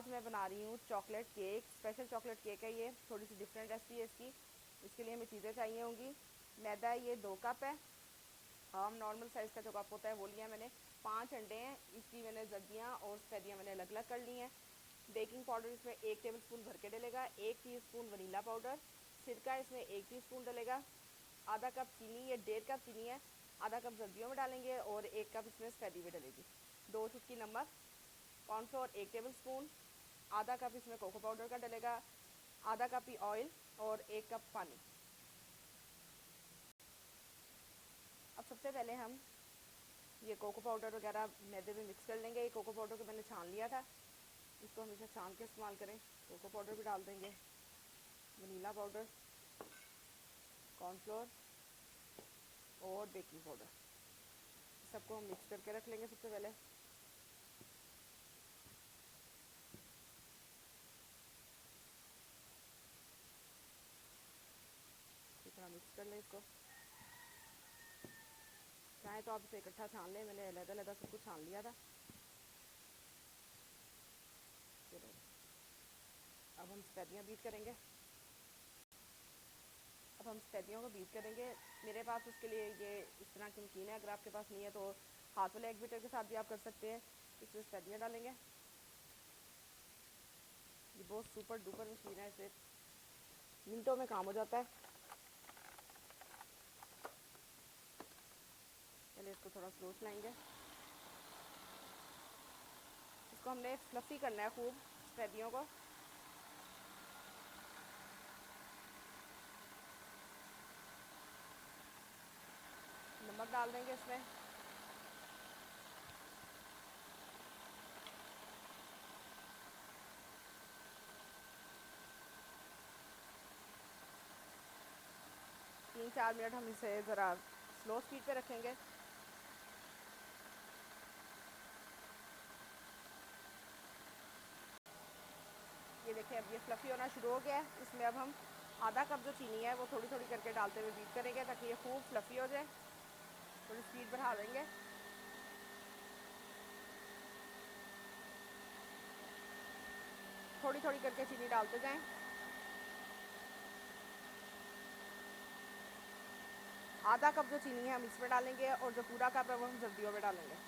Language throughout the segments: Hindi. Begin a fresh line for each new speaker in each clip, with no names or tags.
आज मैं बना रही हूँ chocolate cake. Special chocolate cake है ये, थोड़ी सी डिफरेंट रेसिपी है इसकी। इसके लिए हमें चीज़ें चाहिए होंगी। मैदा ये 2 कप है, आम नॉर्मल साइज़ का जो कप होता है वो लिया मैंने। 5 अंडे हैं, इसकी मैंने जद्दियाँ और सफेदियाँ मैंने अलग अलग कर ली हैं। बेकिंग पाउडर इसमें 1 टेबल स्पून भर के डलेगा। 1 टीस्पून वनीला पाउडर। सिरका इसमें 1 टीस्पून डलेगा। आधा कप चीनी, ये 1.5 कप चीनी है। आधा कप सब्जियों में डालेंगे और 1 कप इसमें सफेदी भी डलेगी। 2 चुटकी नमक। Cornflour 1 table spoon. आधा कप इसमें कोको पाउडर का डलेगा। आधा कप ही ऑयल और 1 कप पानी। अब सबसे पहले हम ये कोको पाउडर वगैरह मैदे में मिक्स कर लेंगे। ये कोको पाउडर को मैंने छान लिया था, इसको हमेशा छान के इस्तेमाल करें। कोको पाउडर भी डाल देंगे, वनीला पाउडर, कॉर्नफ्लोर और बेकिंग पाउडर, सबको हम मिक्स करके रख लेंगे। सबसे पहले इस तरह मिक्स कर लें इसको। चाहे तो आप इसे इकट्ठा छान लें, मैंने अलग अलग सब कुछ छान लिया था। चलो अब हम सफेदियाँ बीट करेंगे। अब हम सफेदियों को बीट करेंगे। मेरे पास उसके लिए ये इस तरह की मशीन है, अगर आपके पास नहीं है तो हाथ वाले एग बीटर के साथ भी आप कर सकते हैं। इसमें सफेदियाँ डालेंगे। ये बहुत सुपर डुपर मशीन है, इसे मिनटों में काम हो जाता है। पहले इसको थोड़ा स्लो चलाएंगे। इसको हमने फ्लफ़ी करना है खूब, सफेदियों को। नमक डाल देंगे इसमें। तीन चार मिनट हम इसे ज़रा स्लो स्पीड पे रखेंगे। ये देखिए अब ये फ्लफ़ी होना शुरू हो गया है। इसमें अब हम आधा कप जो चीनी है वो थोड़ी थोड़ी करके डालते हुए बीट करेंगे ताकि ये खूब फ्लफ़ी हो जाए। थोड़ी स्पीड बढ़ा देंगे। थोड़ी थोड़ी करके चीनी डालते जाएं। आधा कप जो चीनी है हम इसमें डालेंगे और जो पूरा कप है वो हम सर्दियों में डालेंगे।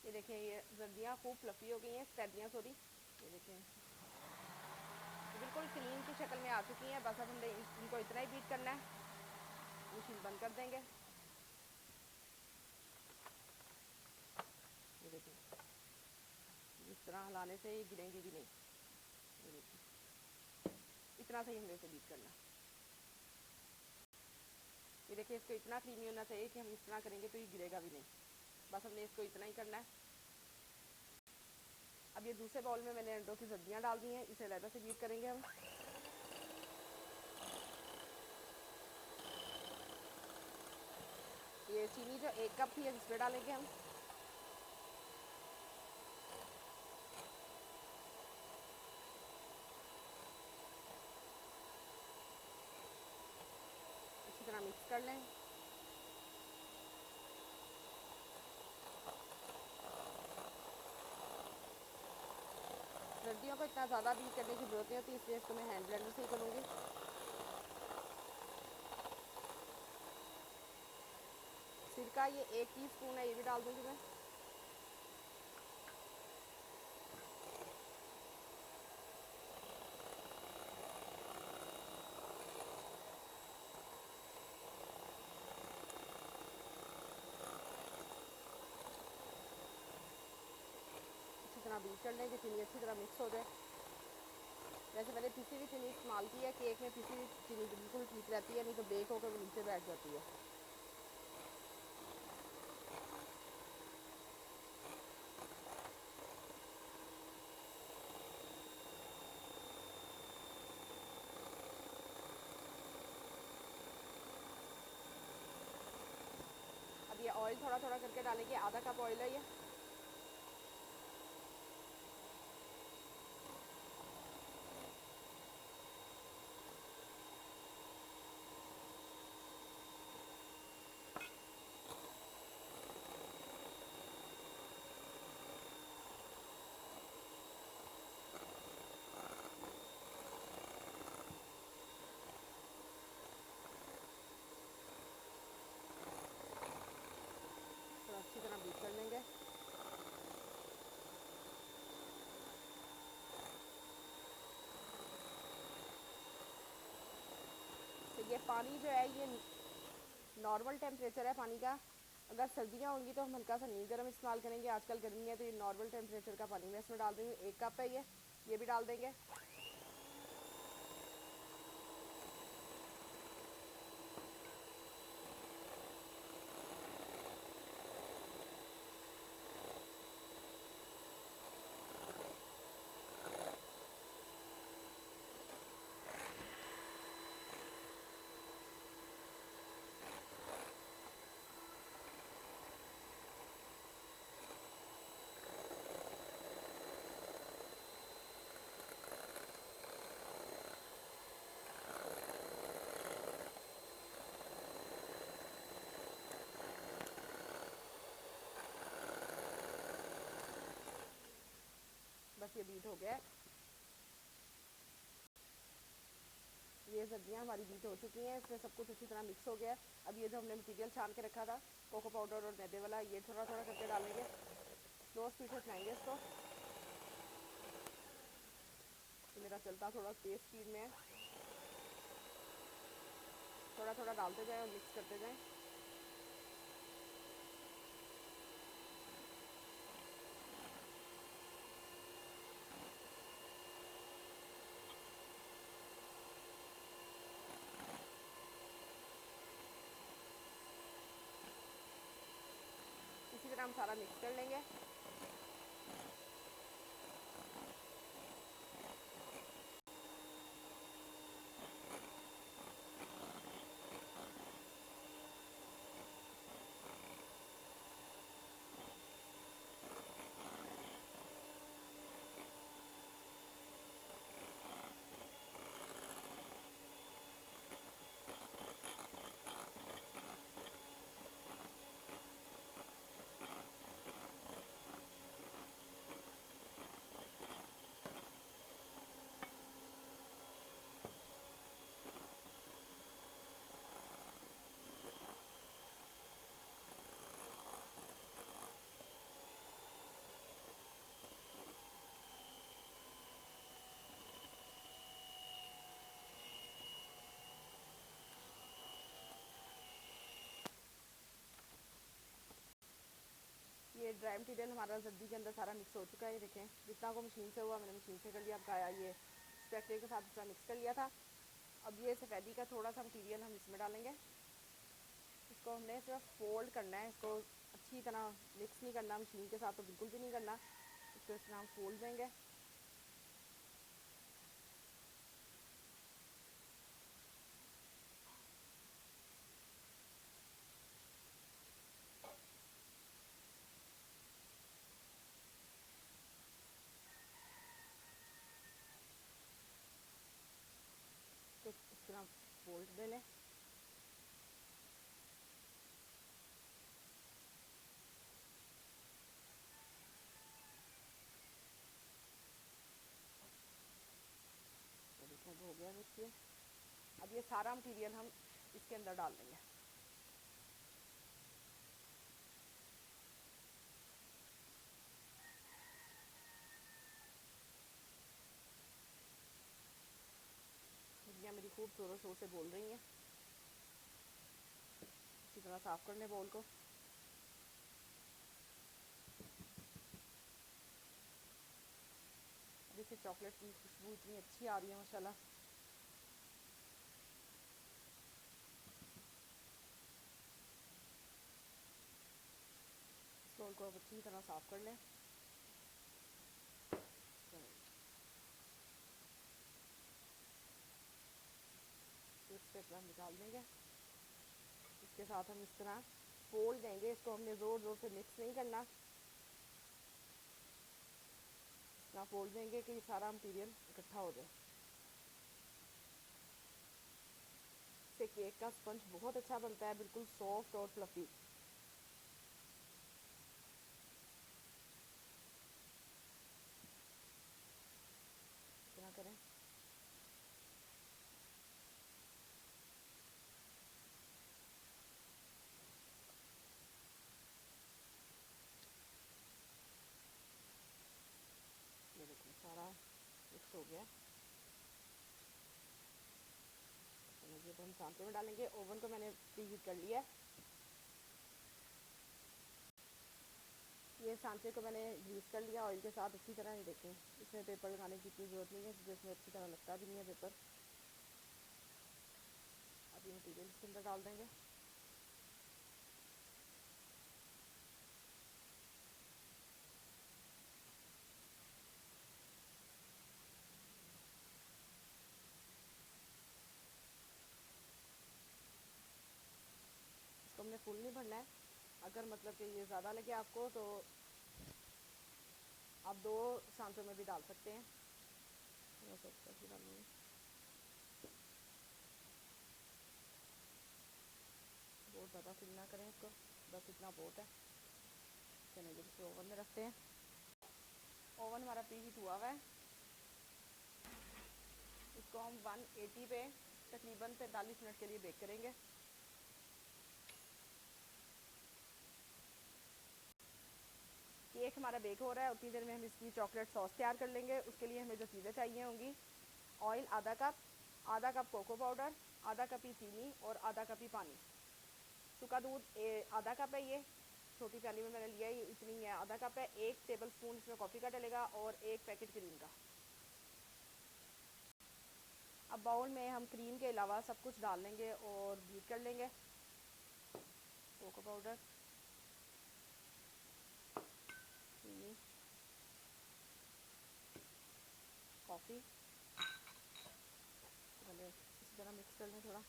ये देखिए ये सर्दियाँ खूब फ्लफ़ी हो गई हैं, सफेदियाँ सॉरी। ये देखिए बिल्कुल क्रीम की शक्ल में आ चुकी हैं। बस अब हमने इनको इतना ही बीट करना है। मशीन बंद कर देंगे। ये देखिए इस तरह हिलाने से ये गिरेंगी भी नहीं। ये देखिए इतना सही हमने इसे बीट करना। ये देखिए इसको इतना क्रीमी होना चाहिए कि हम इस तरह करेंगे तो ये गिरेगा भी नहीं। बस हमने इसको इतना ही करना है। अब ये दूसरे बाउल में मैंने अंडों की सब्जियां डाल दी हैं, इसे अलग से बीट करेंगे हम। ये चीनी जो 1 कप थी इसमें डालेंगे हम। अच्छी तरह मिक्स कर लें। सर्दियों को इतना ज़्यादा बीट करने की जरूरत नहीं होती, इसलिए इसको मैं हैंड ब्लेंडर से ही करूँगी। सिरका ये 1 टीस्पून है, ये भी डाल दूँगी मैं। अच्छी तरह बीट कर लें कि चीनी अच्छी तरह मिक्स हो जाए। वैसे मैंने पिसी हुई चीनी इस्तेमाल की है। केक में पिसी हुई चीनी बिल्कुल ठीक रहती है, नहीं तो बेक होकर वो नीचे बैठ जाती है। अब ये थोड़ा थोड़ा करके डालेंगे। आधा कप ऑयल है ये। थोड़ा अच्छी तरह बीट कर लेंगे। तो ये पानी जो है ये नॉर्मल टेम्परेचर है पानी का। अगर सर्दियाँ होंगी तो हम हल्का सा नीम गर्म इस्तेमाल करेंगे। आजकल गर्मी है तो ये नॉर्मल टेम्परेचर का पानी मैं इसमें डाल रही हूँ। 1 कप है ये भी डाल देंगे। बस ये बीट हो गया है। ये सब्जियां हमारी बीट हो चुकी हैं। इसमें सब कुछ अच्छी तरह मिक्स हो गया है। अब ये जो हमने मटीरियल छान के रखा था कोको पाउडर और मैदे वाला, ये थोड़ा थोड़ा करके डालेंगे। स्लो स्पीड से चलाएंगे इसको। तो मेरा चलता थोड़ा तेज स्पीड में है। थोड़ा थोड़ा डालते जाएं और मिक्स करते जाएं। इसी तरह हम सारा मिक्स कर लेंगे। ये ड्राई मटीरियल हमारा सब्जी के अंदर सारा मिक्स हो चुका है। ये देखें, जितना को मशीन से हुआ मैंने मशीन से कर लिया। अब खाया ये स्पैचुला के साथ इसका मिक्स कर लिया था। अब ये सफ़ेदी का थोड़ा सा मटीरियल हम इसमें डालेंगे। इसको हमने सिर्फ फोल्ड करना है। इसको अच्छी तरह मिक्स नहीं करना, मशीन के साथ तो बिल्कुल भी नहीं करना। इसको इस तरह हम फोल्ड देंगे। तो इस तरह फोल्ड दे लें। तो देखो हो गया मिक्स ये। अब ये सारा मटीरियल हम इसके अंदर डाल देंगे। सब्जियाँ मेरी खूब ज़ोरों शोर से बोल रही हैं। अच्छी तरह साफ़ कर लें बोल को। देखिए चॉकलेट की खुशबू इतनी अच्छी आ रही है माशाल्लाह। इस बोल को अब अच्छी तरह साफ़ कर लें। तो इस पर हम निकाल देंगे। इसके साथ हम इस तरह फोल्ड देंगे इसको, हमने ज़ोर ज़ोर से मिक्स नहीं करना, इतना फोल्ड देंगे कि सारा मटीरियल इकट्ठा हो जाए। इससे केक का स्पंज बहुत अच्छा बनता है, बिल्कुल सॉफ्ट और फ्लफी। इतना करें। ये देखिए सारा मिक्स हो गया। तो हम सांचे में डालेंगे। ओवन को मैंने प्री हीट कर लिया है। ये सांचे को मैंने ग्रीस कर लिया ऑयल के साथ अच्छी तरह। ये देखें, इसमें पेपर लगाने की इतनी ज़रूरत नहीं है क्योंकि इसमें अच्छी तरह लगता भी नहीं है पेपर। अब ये मटीरियल इसके अंदर डाल देंगे। इसको हमने फुल नहीं भरना है। अगर मतलब कि ये ज़्यादा लगे आपको तो आप 2 सांचों में भी डाल सकते हैं। बहुत ज़्यादा फिल ना करें इसको, बस इतना बहुत है। चलिए इसको ओवन में रखते हैं। ओवन हमारा प्री हीट हुआ हुआ है। इसको हम 180 पे तकरीबन 45 मिनट के लिए बेक करेंगे। केक हमारा बेक हो रहा है, उतनी देर में हम इसकी चॉकलेट सॉस तैयार कर लेंगे। उसके लिए हमें जो चीज़ें चाहिए होंगी, ऑयल आधा कप कोको पाउडर, आधा कप ही चीनी और आधा कप ही पानी। सूखा दूध आधा कप है, ये छोटी प्याली में मैंने लिया है, ये इतनी है, आधा कप है। 1 टेबल स्पून इसमें कॉफ़ी का डलेगा और 1 पैकेट क्रीम का। अब बाउल में हम क्रीम के अलावा सब कुछ डाल लेंगे और बीट कर लेंगे। कोको पाउडर, चीनी, कॉफ़ी, पहले इसी तरह मिक्स कर लें थोड़ा।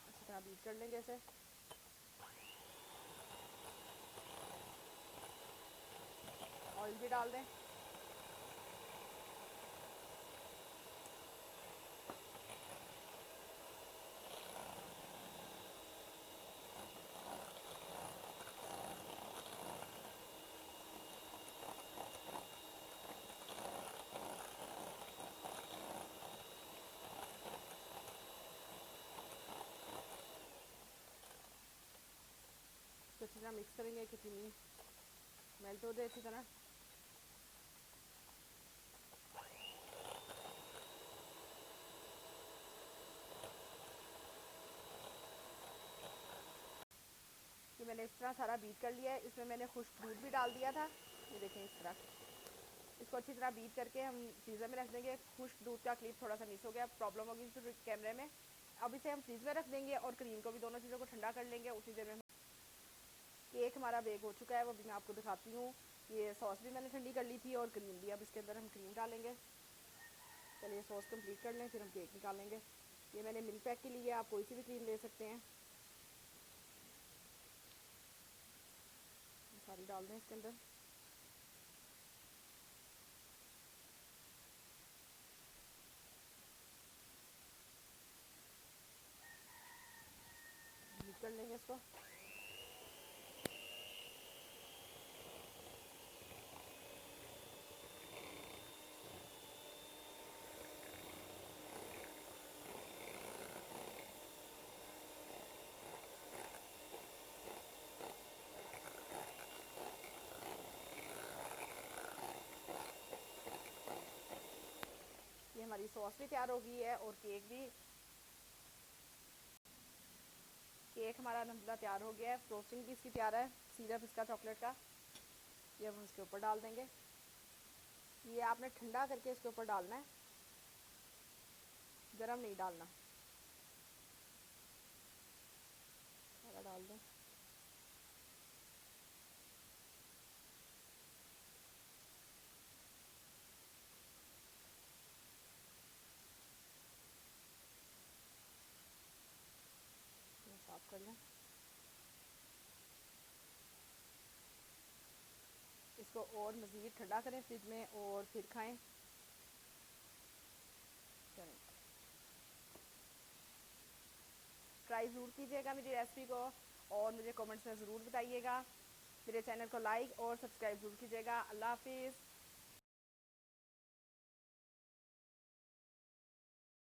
अच्छी तरह बीट कर लेंगे इसे। ऑयल भी डाल दें। तो अच्छी तरह मिक्स करेंगे कि चीनी मेल्ट हो जाए अच्छी तरह। ये मैंने इस तरह सारा बीट कर लिया है। इसमें मैंने खुश्क दूध भी डाल दिया था, ये देखें इस तरह। इसको अच्छी तरह बीट करके हम फ्रीज़र में रख देंगे। खुश्क दूध का क्लिप थोड़ा सा मिस हो गया, प्रॉब्लम होगी तो कैमरे में। अब इसे हम फ्रीज में रख देंगे और क्रीम को भी, दोनों चीज़ों को ठंडा कर लेंगे उसी देर में। केक हमारा बेक हो चुका है, वो भी मैं आपको दिखाती हूँ। ये सॉस भी मैंने ठंडी कर ली थी और क्रीम भी। अब इसके अंदर हम क्रीम डालेंगे। चलिए सॉस कंप्लीट कर लें, फिर हम केक निकालेंगे। ये मैंने मिल्क पैक की ली है, आप कोई सी भी क्रीम ले सकते हैं। सारी डाल दें इसके अंदर। बीट कर लेंगे इसको। ये हमारी सॉस भी तैयार हो गई है और केक भी। केक हमारा अलहमदिल्ला तैयार हो गया है। फ्रोस्टिंग भी इसकी तैयार है, सिरप इसका चॉकलेट का। ये हम इसके ऊपर डाल देंगे। ये आपने ठंडा करके इसके ऊपर डालना है, गरम नहीं डालना। सारा डाल दें। इसको और मज़ीद ठंडा करें फ्रिज में और फिर खाएं। ट्राई ज़रूर कीजिएगा मेरी रेसिपी को और मुझे कमेंट्स में ज़रूर बताइएगा। मेरे चैनल को लाइक और सब्सक्राइब ज़रूर कीजिएगा। अल्लाह हाफिज़।